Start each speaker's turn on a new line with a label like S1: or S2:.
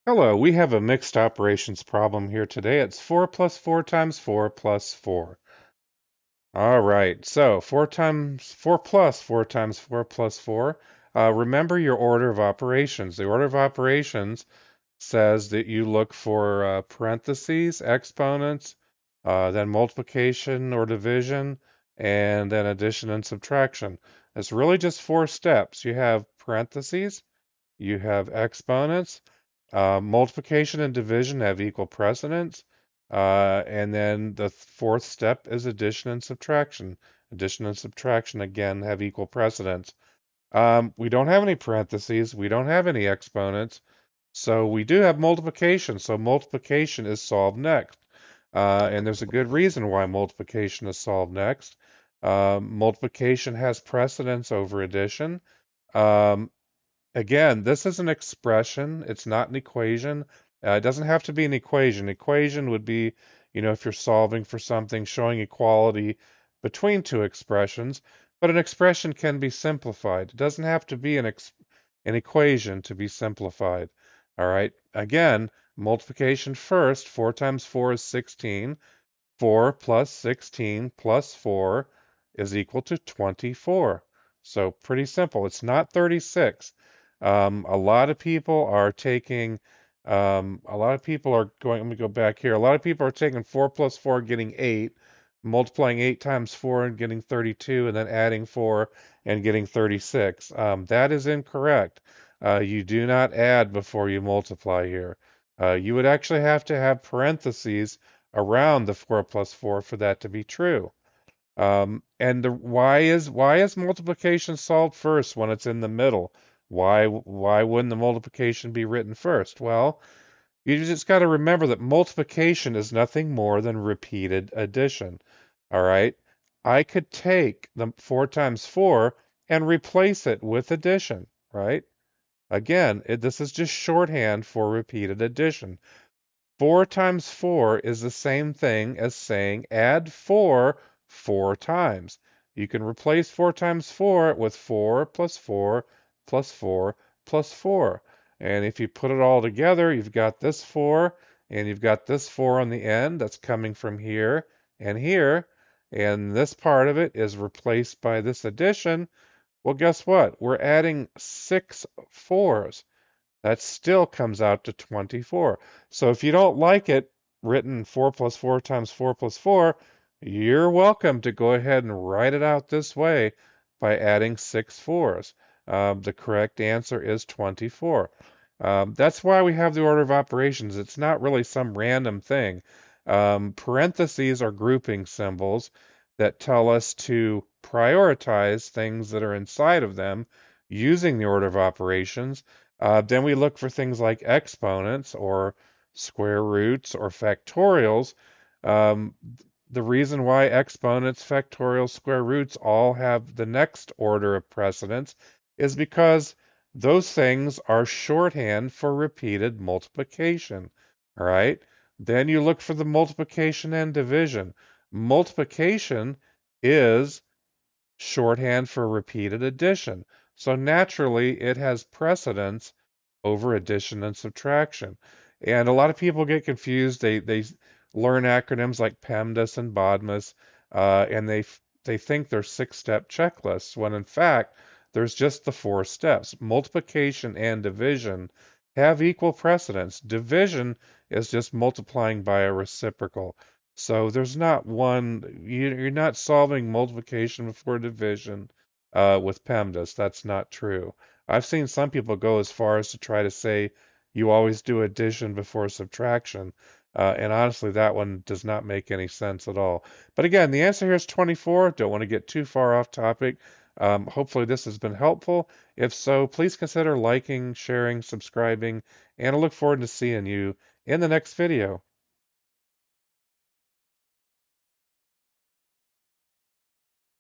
S1: Hello, we have a mixed operations problem here today. It's 4 plus 4 times 4 plus 4. All right, so 4 times 4 plus 4 times 4 plus 4. Remember your order of operations. The order of operations says that you look for parentheses, exponents, then multiplication or division, and then addition and subtraction. It's really just four steps. You have parentheses, you have exponents, multiplication and division have equal precedence. And then the fourth step is addition and subtraction. Addition and subtraction again have equal precedence. We don't have any parentheses. We don't have any exponents. So we do have multiplication. So multiplication is solved next. And there's a good reason why multiplication is solved next. Multiplication has precedence over addition. Um, Again, this is an expression. It's not an equation. It doesn't have to be an equation. Equation would be, if you're solving for something, showing equality between two expressions. But an expression can be simplified. It doesn't have to be an equation to be simplified. All right. Again, multiplication first. 4 times 4 is 16. 4 plus 16 plus 4 is equal to 24. So pretty simple. It's not 36. A lot of people are taking, a lot of people are going, let me go back here. A lot of people are taking 4 plus 4, getting 8, multiplying 8 times 4 and getting 32, and then adding 4 and getting 36. That is incorrect. You do not add before you multiply here. You would actually have to have parentheses around the 4 plus 4 for that to be true. And why is multiplication solved first when it's in the middle? Why wouldn't the multiplication be written first? Well, you just got to remember that multiplication is nothing more than repeated addition. All right? I could take the 4 times 4 and replace it with addition, right? Again, this is just shorthand for repeated addition. 4 times 4 is the same thing as saying add 4 4 times. You can replace 4 times 4 with 4 plus 4 plus 4 plus 4. And if you put it all together, you've got this 4 and you've got this 4 on the end that's coming from here and here. And this part of it is replaced by this addition. Well, guess what? We're adding 6 fours. That still comes out to 24. So if you don't like it written 4 plus 4 times 4 plus 4, you're welcome to go ahead and write it out this way by adding 6 fours. The correct answer is 24. That's why we have the order of operations. It's not really some random thing. Parentheses are grouping symbols that tell us to prioritize things that are inside of them using the order of operations. Then we look for things like exponents or square roots or factorials. Um, the reason why exponents, factorials, square roots all have the next order of precedence is because those things are shorthand for repeated multiplication. All right? Then you look for the multiplication and division. Multiplication is shorthand for repeated addition. So naturally, it has precedence over addition and subtraction. And a lot of people get confused. They learn acronyms like PEMDAS and BODMAS, and they think they're six-step checklists, when in fact, there's just the four steps. Multiplication and division have equal precedence. Division is just multiplying by a reciprocal. So there's not one, you're not solving multiplication before division with PEMDAS. That's not true. I've seen some people go as far as to try to say you always do addition before subtraction. And honestly, that one does not make any sense at all. But again, the answer here is 24. Don't want to get too far off topic. Hopefully this has been helpful. If so, please consider liking, sharing, subscribing, and I look forward to seeing you in the next video.